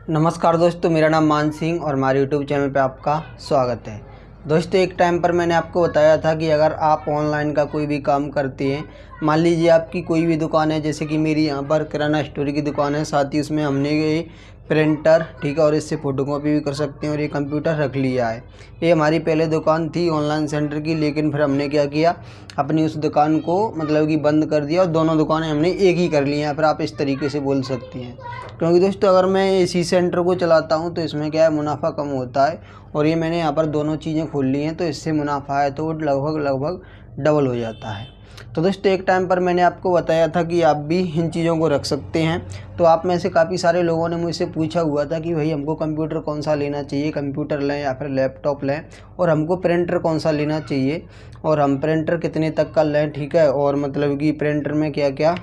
नमस्कार दोस्तों, मेरा नाम मान सिंह और हमारे यूट्यूब चैनल पे आपका स्वागत है। दोस्तों, एक टाइम पर मैंने आपको बताया था कि अगर आप ऑनलाइन का कोई भी काम करते हैं, मान लीजिए आपकी कोई भी दुकान है, जैसे कि मेरी यहाँ पर किराना स्टोर की दुकान है, साथ ही उसमें हमने ये प्रिंटर ठीक है और इससे फ़ोटोकॉपी भी कर सकते हैं और ये कंप्यूटर रख लिया है। ये हमारी पहले दुकान थी ऑनलाइन सेंटर की, लेकिन फिर हमने क्या किया, अपनी उस दुकान को मतलब कि बंद कर दिया और दोनों दुकानें हमने एक ही कर ली हैं। फिर आप इस तरीके से बोल सकती हैं, क्योंकि दोस्तों अगर मैं इसी सेंटर को चलाता हूँ तो इसमें क्या है, मुनाफा कम होता है और ये मैंने यहाँ पर दोनों चीज़ें खोल ली हैं तो इससे मुनाफा है तो लगभग डबल हो जाता है। तो दोस्तों एक टाइम पर मैंने आपको बताया था कि आप भी इन चीज़ों को रख सकते हैं। तो आप में से काफ़ी सारे लोगों ने मुझसे पूछा हुआ था कि भाई हमको कंप्यूटर कौन सा लेना चाहिए, कंप्यूटर लें या फिर लैपटॉप लें, और हमको प्रिंटर कौन सा लेना चाहिए और हम प्रिंटर कितने तक का लें, ठीक है, और मतलब कि प्रिंटर में क्या क्या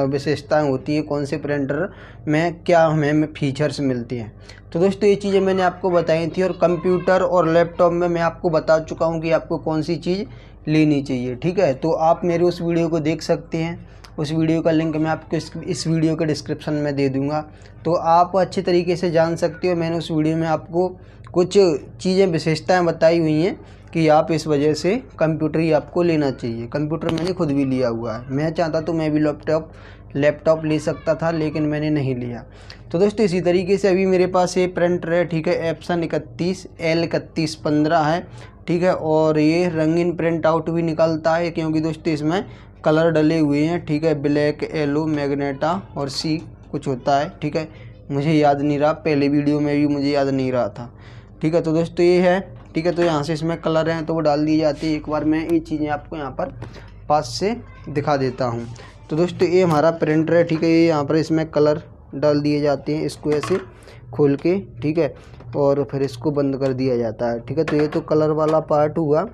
विशेषताएं होती हैं, कौन से प्रिंटर में क्या हमें फीचर्स मिलती हैं। तो दोस्तों ये चीज़ें मैंने आपको बताई थी और कंप्यूटर और लैपटॉप में मैं आपको बता चुका हूँ कि आपको कौन सी चीज़ लेनी चाहिए, ठीक है। तो आप मेरे उस वीडियो को देख सकते हैं, उस वीडियो का लिंक मैं आपको इस वीडियो के डिस्क्रिप्शन में दे दूंगा, तो आप अच्छे तरीके से जान सकते हो। मैंने उस वीडियो में आपको कुछ चीज़ें विशेषताएं बताई हुई हैं कि आप इस वजह से कंप्यूटर ही आपको लेना चाहिए। कंप्यूटर मैंने खुद भी लिया हुआ है, मैं चाहता तो मैं भी लैपटॉप ले सकता था, लेकिन मैंने नहीं लिया। तो दोस्तों इसी तरीके से अभी मेरे पास ये प्रिंटर है, ठीक है, एप्सन 31 L3115 है, ठीक है, और ये रंगीन प्रिंट आउट भी निकलता है क्योंकि दोस्तों इसमें कलर डले हुए हैं, ठीक है, ब्लैक, येलो, मैग्नेटा और सी कुछ होता है, ठीक है, मुझे याद नहीं रहा, पहले वीडियो में भी मुझे याद नहीं रहा था, ठीक है। तो दोस्तों ये है, ठीक है, तो यहाँ से इसमें कलर हैं तो वो डाल दी जाती है। एक बार मैं ये चीज़ें आपको यहाँ पर पास से दिखा देता हूँ। तो दोस्तों ये हमारा प्रिंटर है, ठीक है, ये यहाँ पर इसमें कलर डाल दिए जाते हैं, इसको ऐसे खोल के, ठीक है, और फिर इसको बंद कर दिया जाता है, ठीक है। तो ये तो कलर वाला पार्ट हुआ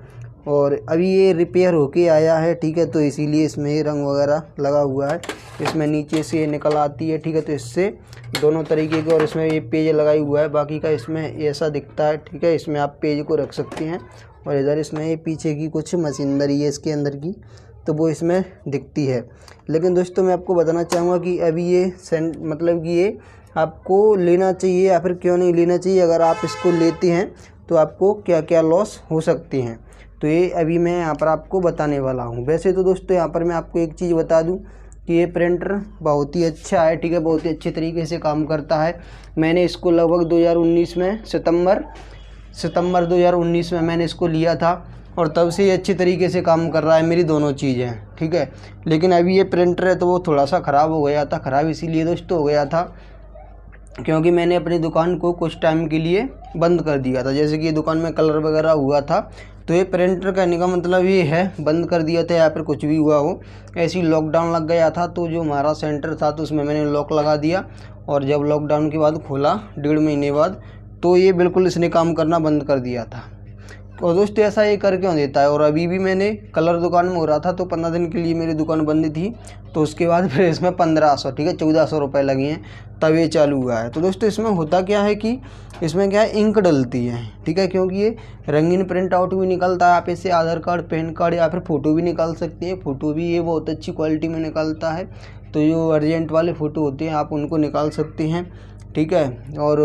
और अभी ये रिपेयर होके आया है, ठीक है, तो इसीलिए इसमें ये रंग वगैरह लगा हुआ है। इसमें नीचे से निकल आती है, ठीक है, तो इससे दोनों तरीके के, और इसमें ये पेज लगाई हुआ है, बाकी का इसमें ऐसा दिखता है, ठीक है, इसमें आप पेज को रख सकते हैं। और इधर इसमें ये पीछे की कुछ मशीनरी है इसके अंदर की, तो वो इसमें दिखती है। लेकिन दोस्तों मैं आपको बताना चाहूँगा कि अभी ये मतलब कि ये आपको लेना चाहिए या फिर क्यों नहीं लेना चाहिए। अगर आप इसको लेते हैं तो आपको क्या क्या लॉस हो सकती हैं, तो ये अभी मैं यहाँ पर आपको बताने वाला हूँ। वैसे तो दोस्तों यहाँ पर मैं आपको एक चीज़ बता दूँ कि ये प्रिंटर बहुत ही अच्छा है, ठीक है, बहुत ही अच्छे तरीके से काम करता है। मैंने इसको लगभग 2019 में सितंबर 2019 में मैंने इसको लिया था और तब से ये अच्छी तरीके से काम कर रहा है, मेरी दोनों चीज़ें, ठीक है। लेकिन अभी ये प्रिंटर है तो वो थोड़ा सा ख़राब हो गया था। ख़राब इसीलिए दोस्तों हो गया था क्योंकि मैंने अपनी दुकान को कुछ टाइम के लिए बंद कर दिया था। जैसे कि ये दुकान में कलर वगैरह हुआ था, तो ये प्रिंटर कहने का मतलब ये है बंद कर दिया था या फिर कुछ भी हुआ हो। ऐसी लॉकडाउन लग गया था तो जो हमारा सेंटर था तो उसमें मैंने लॉक लगा दिया, और जब लॉकडाउन के बाद खोला 1.5 महीने बाद, तो ये बिल्कुल इसने काम करना बंद कर दिया था। और दोस्तों ऐसा ये कर क्यों देता है। और अभी भी मैंने कलर दुकान में हो रहा था तो 15 दिन के लिए मेरी दुकान बंद थी, तो उसके बाद फिर इसमें 1500, ठीक है, 1400 रुपये लगे हैं, तब ये चालू हुआ है। तो दोस्तों इसमें होता क्या है कि इसमें क्या है, इंक डलती है, ठीक है, क्योंकि ये रंगीन प्रिंट आउट भी निकलता है। आप इससे आधार कार्ड, पैन कार्ड या फिर फ़ोटो भी निकाल सकते हैं। फ़ोटो भी ये बहुत अच्छी क्वालिटी में निकलता है, तो जो अर्जेंट वाले फ़ोटो होते हैं आप उनको निकाल सकते हैं, ठीक है। और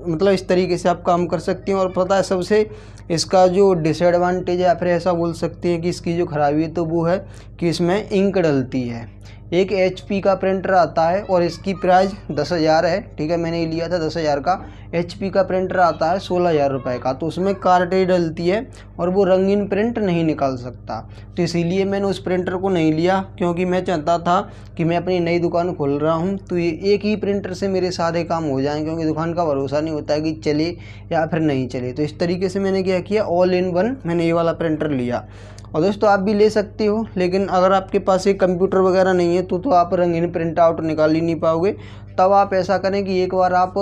मतलब इस तरीके से आप काम कर सकते हैं। और पता है सबसे इसका जो डिसएडवांटेज है या फिर ऐसा बोल सकते हैं कि इसकी जो खराबी है तो वो है कि इसमें इंक डलती है। एक HP का प्रिंटर आता है और इसकी प्राइस 10,000 है, ठीक है, मैंने लिया था 10,000 का। HP का प्रिंटर आता है 16,000 रुपये का, तो उसमें कार्टेज डलती है और वो रंगीन प्रिंट नहीं निकाल सकता। तो इसीलिए मैंने उस प्रिंटर को नहीं लिया, क्योंकि मैं चाहता था कि मैं अपनी नई दुकान खोल रहा हूँ तो ये एक ही प्रिंटर से मेरे सारे काम हो जाएँ, क्योंकि दुकान का भरोसा नहीं होता है कि चले या फिर नहीं चले। तो इस तरीके से मैंने क्या किया, ऑल इन वन मैंने ये वाला प्रिंटर लिया। और दोस्तों आप भी ले सकते हो, लेकिन अगर आपके पास एक कंप्यूटर वगैरह नहीं है तो आप रंगीन प्रिंट आउट निकाल ही नहीं पाओगे। तब आप ऐसा करें कि एक बार आप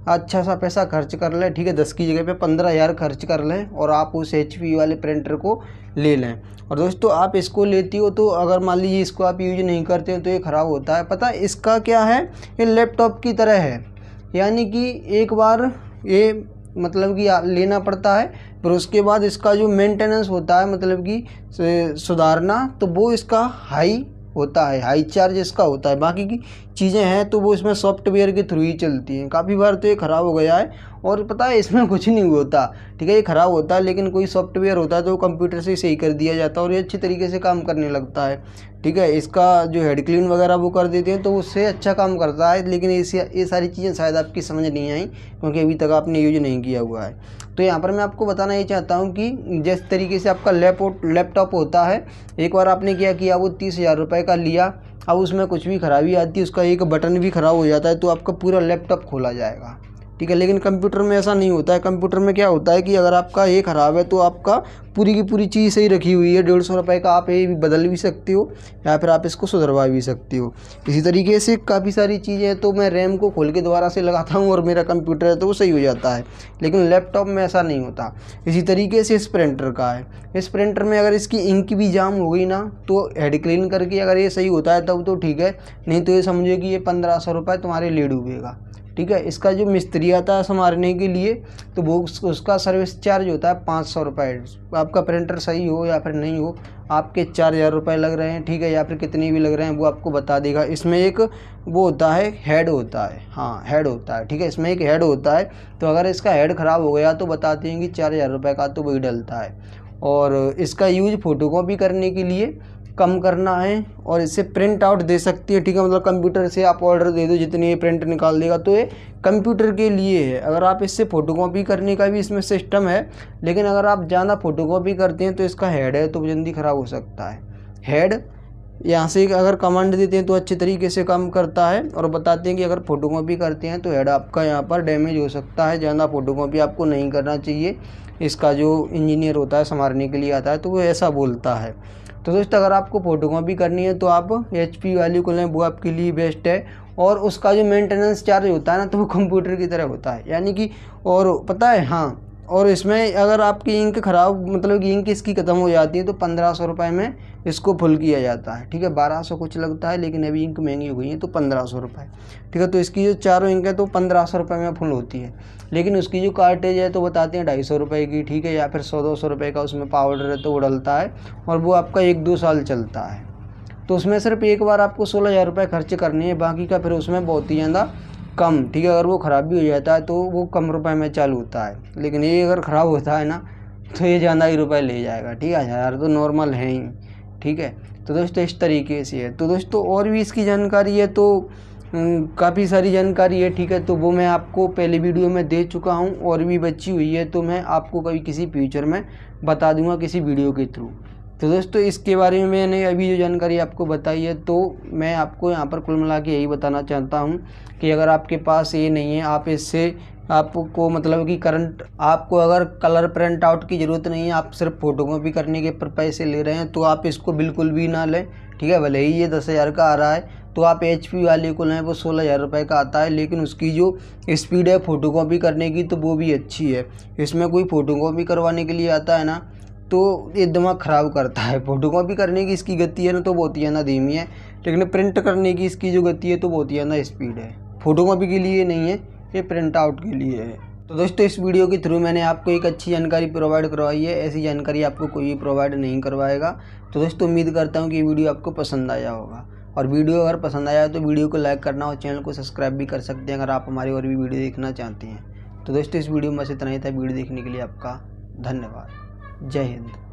अच्छा सा पैसा खर्च कर लें, ठीक है, 10 की जगह पे 15,000 खर्च कर लें और आप उस HP वाले प्रिंटर को ले लें। और दोस्तों आप इसको लेती हो तो अगर मान लीजिए इसको आप यूज नहीं करते हो तो ये ख़राब होता है। पता है इसका क्या है, ये लैपटॉप की तरह है, यानी कि एक बार ये मतलब कि लेना पड़ता है, फिर उसके बाद इसका जो मेंटेनेंस होता है मतलब कि सुधारना, तो वो इसका हाई होता है, हाई चार्ज इसका होता है। बाकी की चीज़ें हैं तो वो इसमें सॉफ्टवेयर के थ्रू ही चलती हैं। काफ़ी बार तो ये ख़राब हो गया है और पता है इसमें कुछ नहीं होता, ठीक है, ये ख़राब होता है लेकिन कोई सॉफ्टवेयर होता है तो वो कंप्यूटर से सही कर दिया जाता है और ये अच्छी तरीके से काम करने लगता है, ठीक है। इसका जो हेड क्लीन वगैरह वो कर देते हैं तो उससे अच्छा काम करता है। लेकिन ये सारी चीज़ें शायद आपकी समझ नहीं आई क्योंकि अभी तक आपने यूज नहीं किया हुआ है। तो यहाँ पर मैं आपको बताना ये चाहता हूँ कि जिस तरीके से आपका लैपटॉप होता है, एक बार आपने क्या किया, वो 30,000 रुपये का लिया, अब उसमें कुछ भी खराबी आती है, उसका एक बटन भी ख़राब हो जाता है तो आपका पूरा लैपटॉप खोला जाएगा, ठीक है। लेकिन कंप्यूटर में ऐसा नहीं होता है। कंप्यूटर में क्या होता है कि अगर आपका ये ख़राब है तो आपका पूरी की पूरी चीज़ सही रखी हुई है, 150 रुपये का आप ये भी बदल भी सकते हो या फिर आप इसको सुधरवा भी सकते हो। इसी तरीके से काफ़ी सारी चीज़ें तो मैं रैम को खोल के दोबारा से लगाता हूँ और मेरा कंप्यूटर है तो वो सही हो जाता है, लेकिन लैपटॉप में ऐसा नहीं होता। इसी तरीके से इस प्रिंटर का है, इस प्रिंटर में अगर इसकी इंक भी जाम हो गई ना तो हेड क्लीन करके अगर ये सही होता है तब तो ठीक है, नहीं तो ये समझो कि ये 1500 रुपये तुम्हारे लिए डूबेगा, ठीक है। इसका जो मिस्त्री आता है संवारने के लिए तो वो उसका सर्विस चार्ज होता है 500 रुपये। आपका प्रिंटर सही हो या फिर नहीं हो, आपके 4,000 रुपये लग रहे हैं, ठीक है, या फिर कितने भी लग रहे हैं वो आपको बता देगा। इसमें एक वो होता है, हेड होता है, हाँ हेड होता है, ठीक है, इसमें एक हेड होता है। तो अगर इसका हेड ख़राब हो गया तो बताते हैं कि 4,000 रुपये का तो वही डलता है। और इसका यूज फ़ोटोकॉपी करने के लिए कम करना है और इससे प्रिंट आउट दे सकती है, ठीक है। मतलब कंप्यूटर से आप ऑर्डर दे दो, जितनी ये प्रिंट निकाल देगा तो ये कंप्यूटर के लिए है। अगर आप इससे फ़ोटोकॉपी करने का भी इसमें सिस्टम है, लेकिन अगर आप ज़्यादा फ़ोटोकॉपी करते हैं तो इसका हेड है तो जल्दी ख़राब हो सकता है। हेड यहाँ से अगर कमांड देते हैं तो अच्छे तरीके से काम करता है और बताते हैं कि अगर फ़ोटोकॉपी करते हैं तो हेड आपका यहाँ पर डैमेज हो सकता है, ज़्यादा फ़ोटोकॉपी आपको नहीं करना चाहिए। इसका जो इंजीनियर होता है संभालने के लिए आता है तो वो ऐसा बोलता है। तो दोस्तों अगर आपको फ़ोटोकॉपी करनी है तो आप HP वाली को लें, वो आपके लिए बेस्ट है। और उसका जो मेंटेनेंस चार्ज होता है ना तो वो कंप्यूटर की तरह होता है, यानी कि और पता है, हाँ, और इसमें अगर आपकी इंक ख़राब मतलब कि इंक इसकी ख़त्म हो जाती है तो 1500 रुपये में इसको फुल किया जाता है, ठीक है। 1200 कुछ लगता है लेकिन अभी इंक महंगी हो गई है तो 1500 रुपये, ठीक है। तो इसकी जो चारों इंक है तो 1500 रुपये में फुल होती है। लेकिन उसकी जो कार्टेज है तो बताते हैं 250 रुपये की, ठीक है, या फिर 100-200 रुपये का उसमें पाउडर है तो वो डलता है और वो आपका 1-2 साल चलता है। तो उसमें सिर्फ एक बार आपको 16,000 रुपये खर्च करने हैं, बाकी का फिर उसमें बहुत ही ज़्यादा कम, ठीक है। अगर वो ख़राब भी हो जाता है तो वो कम रुपए में चालू होता है, लेकिन ये अगर ख़राब होता है ना तो ये ज़्यादा ही रुपए ले जाएगा, ठीक है। 1000 तो नॉर्मल है ही, ठीक है। तो दोस्तों इस तरीके से है। तो दोस्तों और भी इसकी जानकारी है तो काफ़ी सारी जानकारी है, ठीक है। तो वो मैं आपको पहले वीडियो में दे चुका हूँ और भी बची हुई है तो मैं आपको कभी किसी फ्यूचर में बता दूँगा किसी वीडियो के थ्रू। तो दोस्तों इसके बारे में मैंने अभी जो जानकारी आपको बताई है तो मैं आपको यहाँ पर कुल मिला के यही बताना चाहता हूँ कि अगर आपके पास ये नहीं है, आप इससे आपको मतलब कि करंट आपको अगर कलर प्रिंट आउट की ज़रूरत नहीं है, आप सिर्फ फ़ोटोकॉपी करने के पैसे ले रहे हैं तो आप इसको बिल्कुल भी ना लें, ठीक है। भले ही ये 10,000 का आ रहा है तो आप HP वाले को लें, वो 16,000 रुपये का आता है, लेकिन उसकी जो स्पीड है फ़ोटोकॉपी करने की तो वो भी अच्छी है। इसमें कोई फ़ोटोकॉपी करवाने के लिए आता है ना तो ये दिमाग ख़राब करता है। फ़ोटोकॉपी करने की इसकी गति है ना तो बहुत ही ज़्यादा धीमी है, लेकिन प्रिंट करने की इसकी जो गति है तो बहुत ही ज़्यादा स्पीड है। फ़ोटोकॉपी के लिए नहीं है, ये प्रिंट आउट के लिए है। तो दोस्तों इस वीडियो के थ्रू मैंने आपको एक अच्छी जानकारी प्रोवाइड करवाई है, ऐसी जानकारी आपको कोई भी प्रोवाइड नहीं करवाएगा। तो दोस्तों उम्मीद करता हूँ कि ये वीडियो आपको पसंद आया होगा, और वीडियो अगर पसंद आया तो वीडियो को लाइक करना और चैनल को सब्सक्राइब भी कर सकते हैं अगर आप हमारी और भी वीडियो देखना चाहते हैं। तो दोस्तों इस वीडियो में बस इतना ही था। वीडियो देखने के लिए आपका धन्यवाद। जय हिंद।